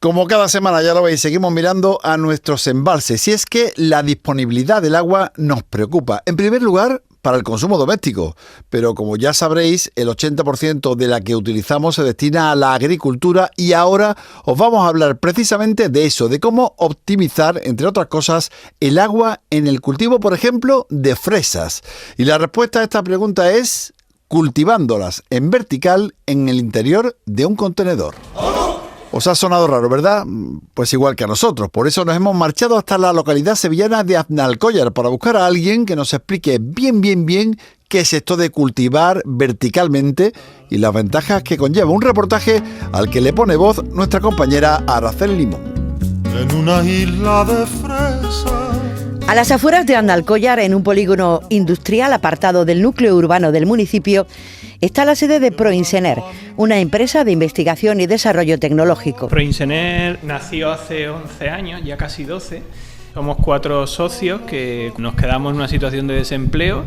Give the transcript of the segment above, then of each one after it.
Como cada semana, ya lo veis, seguimos mirando a nuestros embalses. Y es que la disponibilidad del agua nos preocupa. En primer lugar, para el consumo doméstico. Pero como ya sabréis, el 80% de la que utilizamos se destina a la agricultura y ahora os vamos a hablar precisamente de eso, de cómo optimizar, entre otras cosas, el agua en el cultivo, por ejemplo, de fresas. Y la respuesta a esta pregunta es cultivándolas en vertical en el interior de un contenedor. Os ha sonado raro, ¿verdad? Pues igual que a nosotros. Por eso nos hemos marchado hasta la localidad sevillana de Aznalcóllar para buscar a alguien que nos explique bien qué es esto de cultivar verticalmente y las ventajas que conlleva. Un reportaje al que le pone voz nuestra compañera Araceli Limón. En una isla de fresas. A las afueras de Aznalcóllar, en un polígono industrial apartado del núcleo urbano del municipio, está la sede de Proinsener, una empresa de investigación y desarrollo tecnológico. Proinsener nació hace 11 años, ya casi 12. Somos 4 socios que nos quedamos en una situación de desempleo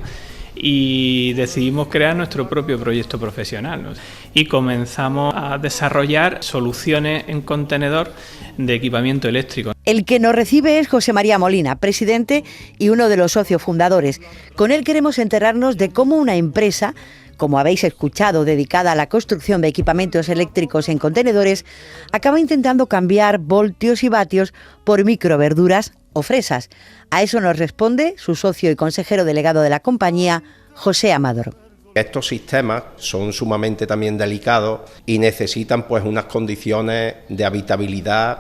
y decidimos crear nuestro propio proyecto profesional, ¿no? Y comenzamos a desarrollar soluciones en contenedor de equipamiento eléctrico. El que nos recibe es José María Molina, presidente y uno de los socios fundadores. Con él queremos enterarnos de cómo una empresa, como habéis escuchado, dedicada a la construcción de equipamientos eléctricos en contenedores, acaba intentando cambiar voltios y vatios por microverduras o fresas. A eso nos responde su socio y consejero delegado de la compañía, José Amador. Estos sistemas son sumamente también delicados y necesitan pues unas condiciones de habitabilidad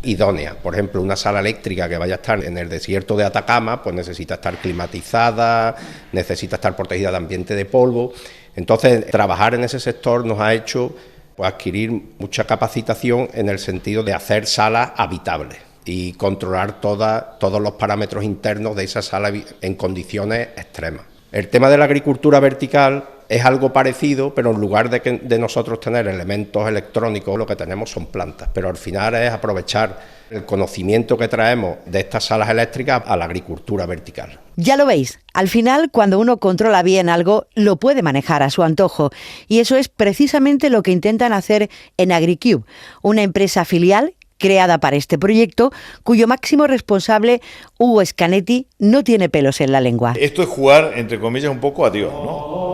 idóneas. Por ejemplo, una sala eléctrica que vaya a estar en el desierto de Atacama, pues necesita estar climatizada, necesita estar protegida de ambiente de polvo. Entonces, trabajar en ese sector nos ha hecho pues adquirir mucha capacitación en el sentido de hacer salas habitables y controlar todos los parámetros internos de esa sala en condiciones extremas. El tema de la agricultura vertical es algo parecido, pero en lugar de nosotros tener elementos electrónicos, lo que tenemos son plantas. Pero al final es aprovechar el conocimiento que traemos de estas salas eléctricas a la agricultura vertical. Ya lo veis, al final cuando uno controla bien algo, lo puede manejar a su antojo. Y eso es precisamente lo que intentan hacer en AgriCube, una empresa filial creada para este proyecto, cuyo máximo responsable, Hugo Scanetti, no tiene pelos en la lengua. Esto es jugar, entre comillas, un poco a Dios, ¿no?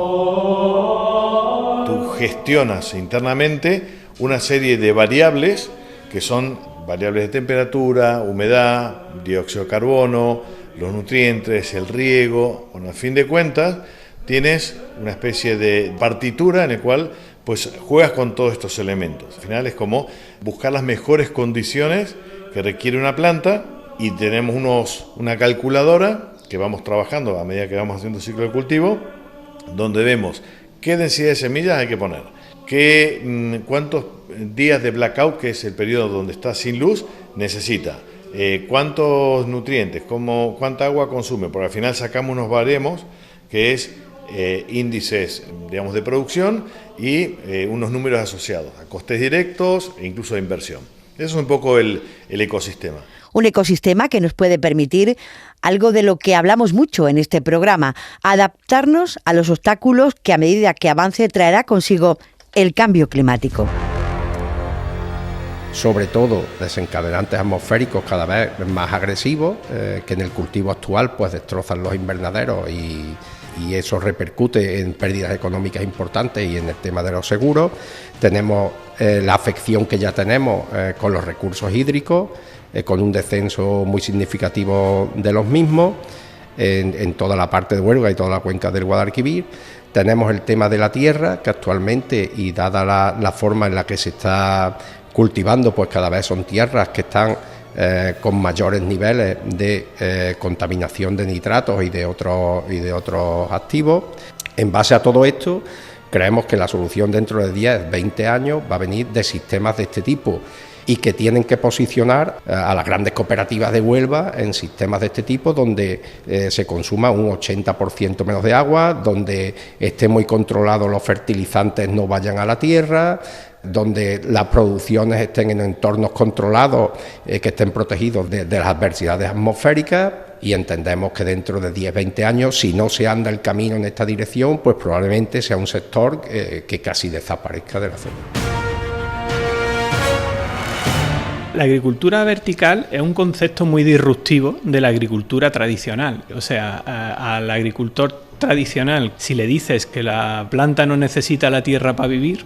Tú gestionas internamente una serie de variables que son variables de temperatura, humedad, dióxido de carbono, los nutrientes, el riego. Bueno, a fin de cuentas, tienes una especie de partitura en la cual pues juegas con todos estos elementos. Al final es como buscar las mejores condiciones que requiere una planta y tenemos una calculadora que vamos trabajando a medida que vamos haciendo el ciclo de cultivo, donde vemos qué densidad de semillas hay que poner, cuántos días de blackout, que es el periodo donde está sin luz, necesita, cuántos nutrientes, cuánta agua consume, porque al final sacamos unos baremos que es índices, digamos, de producción y unos números asociados a costes directos e incluso de inversión. Eso es un poco el ecosistema. Un ecosistema que nos puede permitir algo de lo que hablamos mucho en este programa, adaptarnos a los obstáculos que a medida que avance traerá consigo el cambio climático. Sobre todo desencadenantes atmosféricos cada vez más agresivos, que en el cultivo actual pues destrozan los invernaderos y eso repercute en pérdidas económicas importantes y en el tema de los seguros. Tenemos la afección que ya tenemos con los recursos hídricos, con un descenso muy significativo de los mismos en toda la parte de Huelva y toda la cuenca del Guadalquivir. Tenemos el tema de la tierra, que actualmente, y dada la forma en la que se está cultivando, pues cada vez son tierras que están con mayores niveles de contaminación de nitratos y de otros activos. En base a todo esto, creemos que la solución dentro de 10, 20 años va a venir de sistemas de este tipo y que tienen que posicionar a las grandes cooperativas de Huelva en sistemas de este tipo donde se consuma un 80% menos de agua, donde estén muy controlados los fertilizantes, no vayan a la tierra, donde las producciones estén en entornos controlados, que estén protegidos de las adversidades atmosféricas, y entendemos que dentro de 10-20 años, si no se anda el camino en esta dirección, pues probablemente sea un sector que casi desaparezca de la zona. La agricultura vertical es un concepto muy disruptivo de la agricultura tradicional. O sea, al agricultor tradicional, si le dices que la planta no necesita la tierra para vivir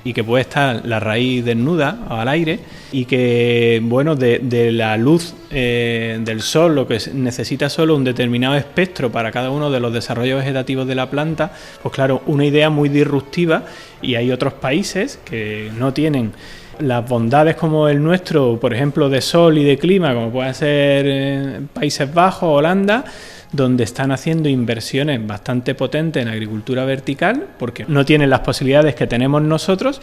y que puede estar la raíz desnuda al aire y que, bueno, de la luz del sol, lo que necesita solo un determinado espectro para cada uno de los desarrollos vegetativos de la planta, pues claro, una idea muy disruptiva. Y hay otros países que no tienen las bondades como el nuestro, por ejemplo, de sol y de clima, como pueden ser Países Bajos, Holanda, donde están haciendo inversiones bastante potentes en agricultura vertical, porque no tienen las posibilidades que tenemos nosotros,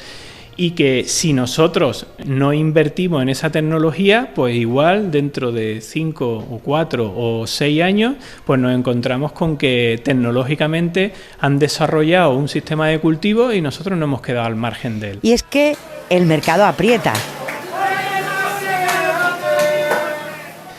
y que si nosotros no invertimos en esa tecnología, pues igual dentro de 5 o 4 o 6 años, pues nos encontramos con que tecnológicamente han desarrollado un sistema de cultivo y nosotros no hemos quedado al margen de él. Y es que el mercado aprieta.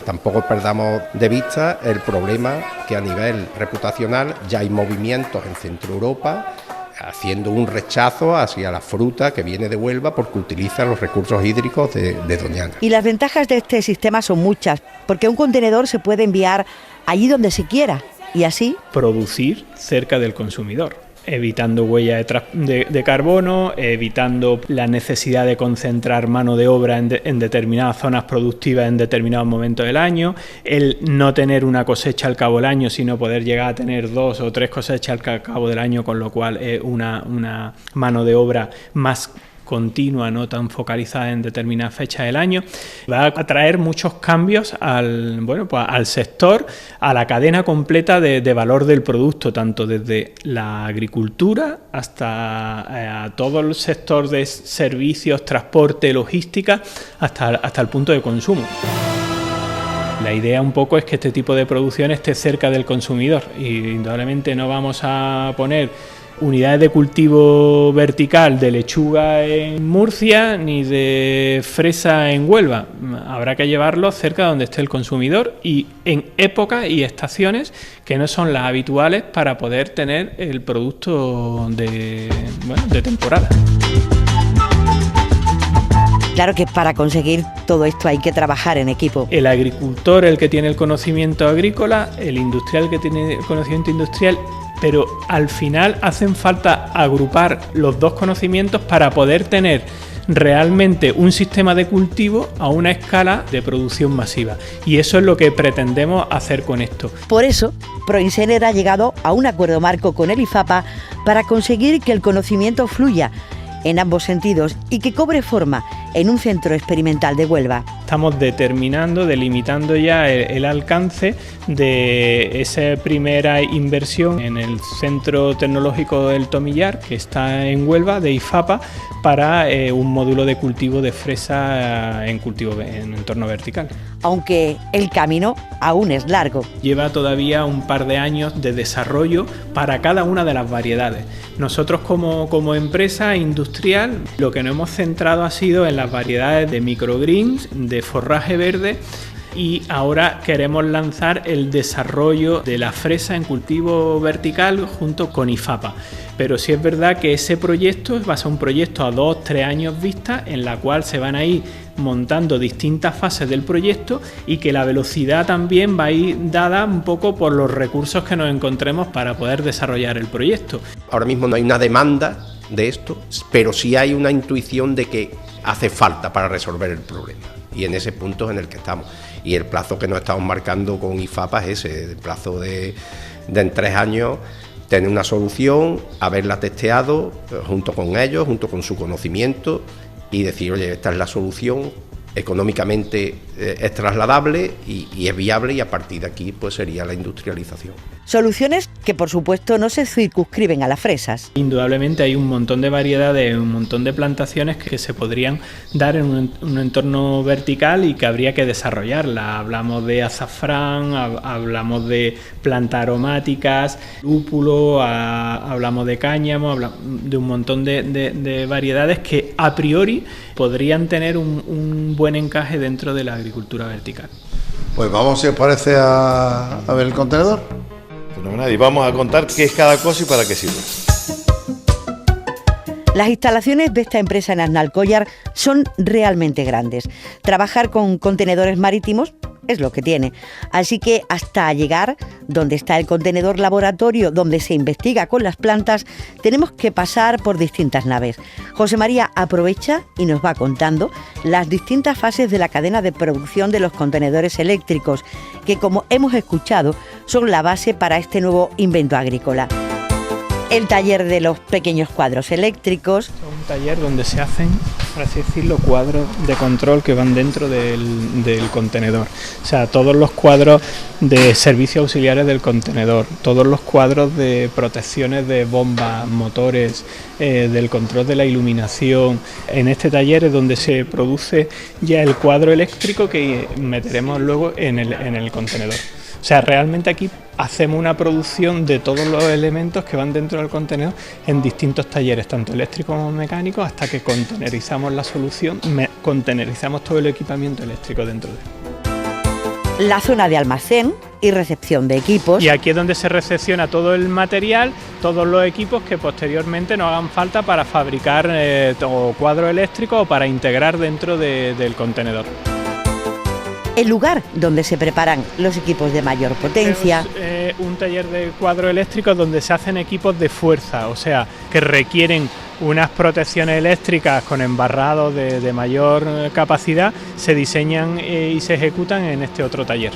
Tampoco perdamos de vista el problema que a nivel reputacional ya hay movimientos en Centro Europa haciendo un rechazo hacia la fruta que viene de Huelva porque utiliza los recursos hídricos de Doñana. Y las ventajas de este sistema son muchas, porque un contenedor se puede enviar allí donde se quiera y así producir cerca del consumidor, evitando huella de carbono, evitando la necesidad de concentrar mano de obra en determinadas zonas productivas en determinados momentos del año, el no tener una cosecha al cabo del año, sino poder llegar a tener 2 o 3 cosechas al cabo del año, con lo cual es una mano de obra más continua, no tan focalizada en determinadas fechas del año. Va a traer muchos cambios al sector, a la cadena completa de valor del producto, tanto desde la agricultura hasta todo el sector de servicios, transporte, logística, hasta el punto de consumo. La idea un poco es que este tipo de producción esté cerca del consumidor y indudablemente no vamos a poner unidades de cultivo vertical de lechuga en Murcia ni de fresa en Huelva. Habrá que llevarlo cerca de donde esté el consumidor y en épocas y estaciones que no son las habituales para poder tener el producto de temporada. Claro que para conseguir todo esto hay que trabajar en equipo. El agricultor, el que tiene el conocimiento agrícola, el industrial, que tiene el conocimiento industrial, pero al final hacen falta agrupar los dos conocimientos para poder tener realmente un sistema de cultivo a una escala de producción masiva. Y eso es lo que pretendemos hacer con esto. Por eso, Proinsener ha llegado a un acuerdo marco con el IFAPA para conseguir que el conocimiento fluya en ambos sentidos y que cobre forma en un centro experimental de Huelva. Estamos delimitando ya el alcance de esa primera inversión en el Centro Tecnológico del Tomillar, que está en Huelva, de IFAPA, para un módulo de cultivo de fresa en entorno vertical. Aunque el camino aún es largo. Lleva todavía un par de años de desarrollo para cada una de las variedades. Nosotros como empresa industrial lo que nos hemos centrado ha sido en las variedades de microgreens, de forraje verde, y ahora queremos lanzar el desarrollo de la fresa en cultivo vertical junto con IFAPA. Pero sí es verdad que ese proyecto va a ser un proyecto a 2-3 años vista, en la cual se van a ir montando distintas fases del proyecto y que la velocidad también va a ir dada un poco por los recursos que nos encontremos para poder desarrollar el proyecto. Ahora mismo no hay una demanda de esto, pero sí hay una intuición de que hace falta para resolver el problema. Y en ese punto es en el que estamos. Y el plazo que nos estamos marcando con IFAPA es ese, el plazo de en 3 años tener una solución, haberla testeado junto con ellos, junto con su conocimiento y decir, oye, esta es la solución, económicamente es trasladable y es viable, y a partir de aquí pues sería la industrialización. Soluciones que por supuesto no se circunscriben a las fresas. Indudablemente hay un montón de variedades, un montón de plantaciones que se podrían dar en un entorno vertical y que habría que desarrollarla. Hablamos de azafrán, hablamos de plantas aromáticas, lúpulo, hablamos de cáñamo, hablamos de un montón de variedades que a priori podrían tener un buen encaje dentro de la agricultura vertical. Pues vamos, si os parece, a ver el contenedor. Fenomenal, y vamos a contar qué es cada cosa y para qué sirve. Las instalaciones de esta empresa en Aznalcóllar son realmente grandes. Trabajar con contenedores marítimos es lo que tiene. Así que hasta llegar donde está el contenedor laboratorio, donde se investiga con las plantas, tenemos que pasar por distintas naves. José María aprovecha y nos va contando las distintas fases de la cadena de producción de los contenedores eléctricos, que, como hemos escuchado, son la base para este nuevo invento agrícola. El taller de los pequeños cuadros eléctricos. Es un taller donde se hacen, por así decirlo, cuadros de control que van dentro del contenedor. O sea, todos los cuadros de servicios auxiliares del contenedor, todos los cuadros de protecciones de bombas, motores, del control de la iluminación. En este taller es donde se produce ya el cuadro eléctrico que meteremos luego en el contenedor. O sea, realmente aquí hacemos una producción de todos los elementos que van dentro del contenedor en distintos talleres, tanto eléctricos como mecánicos, hasta que contenerizamos la solución, contenerizamos todo el equipamiento eléctrico dentro de él. La zona de almacén y recepción de equipos. Y aquí es donde se recepciona todo el material, todos los equipos que posteriormente nos hagan falta para fabricar cuadros eléctricos o para integrar dentro del contenedor. El lugar donde se preparan los equipos de mayor potencia. Es un taller de cuadros eléctricos donde se hacen equipos de fuerza, o sea, que requieren unas protecciones eléctricas con embarrados de mayor capacidad, se diseñan y se ejecutan en este otro taller.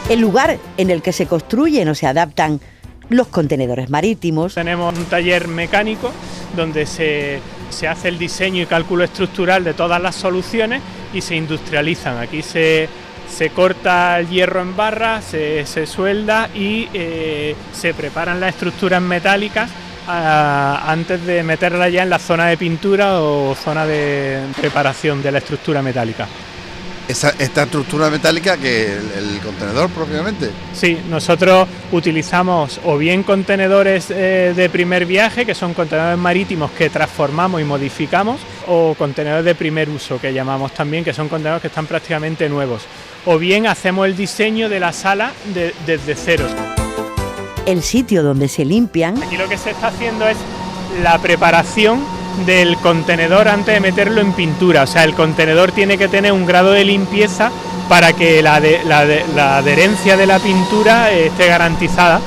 El lugar en el que se construyen o se adaptan los contenedores marítimos. Tenemos un taller mecánico donde se hace el diseño y cálculo estructural de todas las soluciones y se industrializan. Aquí se corta el hierro en barra, se suelda y se preparan las estructuras metálicas antes de meterla ya en la zona de pintura o zona de preparación de la estructura metálica. Esta estructura metálica que el contenedor propiamente. Sí, nosotros utilizamos o bien contenedores de primer viaje, que son contenedores marítimos que transformamos y modificamos, o contenedores de primer uso, que llamamos también, que son contenedores que están prácticamente nuevos. O bien hacemos el diseño de la sala desde cero. El sitio donde se limpian. Aquí lo que se está haciendo es la preparación del contenedor antes de meterlo en pintura. O sea, el contenedor tiene que tener un grado de limpieza para que la adherencia de la pintura esté garantizada.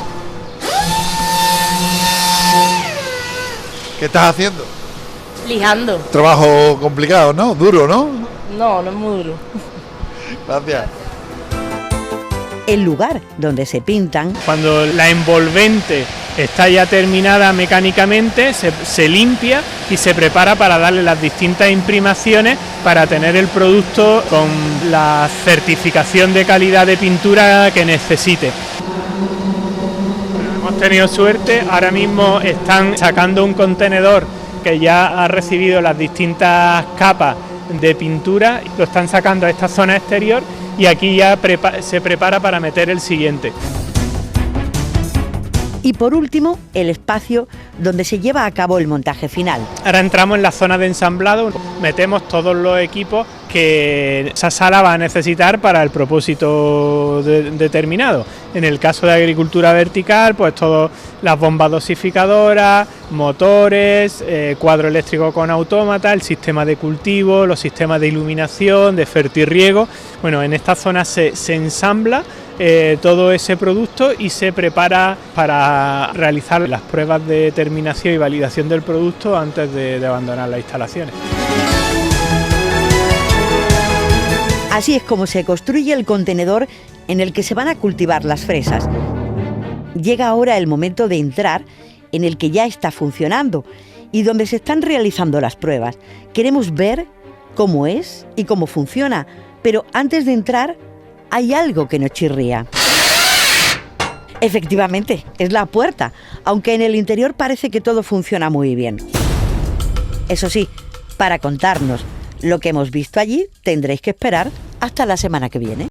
¿Qué estás haciendo? Lijando. Trabajo complicado, ¿no? Duro, ¿no? No, no es muy duro. Gracias. El lugar donde se pintan. Cuando la envolvente está ya terminada mecánicamente, se limpia y se prepara para darle las distintas imprimaciones para tener el producto con la certificación de calidad de pintura que necesite. Hemos tenido suerte, ahora mismo están sacando un contenedor que ya ha recibido las distintas capas de pintura, lo están sacando a esta zona exterior y aquí ya se prepara para meter el siguiente. Y por último, el espacio donde se lleva a cabo el montaje final. Ahora entramos en la zona de ensamblado, metemos todos los equipos que esa sala va a necesitar para el propósito determinado. En el caso de agricultura vertical, pues todas las bombas dosificadoras, motores, cuadro eléctrico con autómata, el sistema de cultivo, los sistemas de iluminación, de fertirriego. Bueno, en esta zona se ensambla todo ese producto y se prepara para realizar las pruebas de terminación y validación del producto antes de abandonar las instalaciones. Así es como se construye el contenedor en el que se van a cultivar las fresas. Llega ahora el momento de entrar en el que ya está funcionando y donde se están realizando las pruebas. Queremos ver cómo es y cómo funciona, pero antes de entrar hay algo que nos chirría. Efectivamente, es la puerta, aunque en el interior parece que todo funciona muy bien. Eso sí, para contarnos lo que hemos visto allí, tendréis que esperar hasta la semana que viene.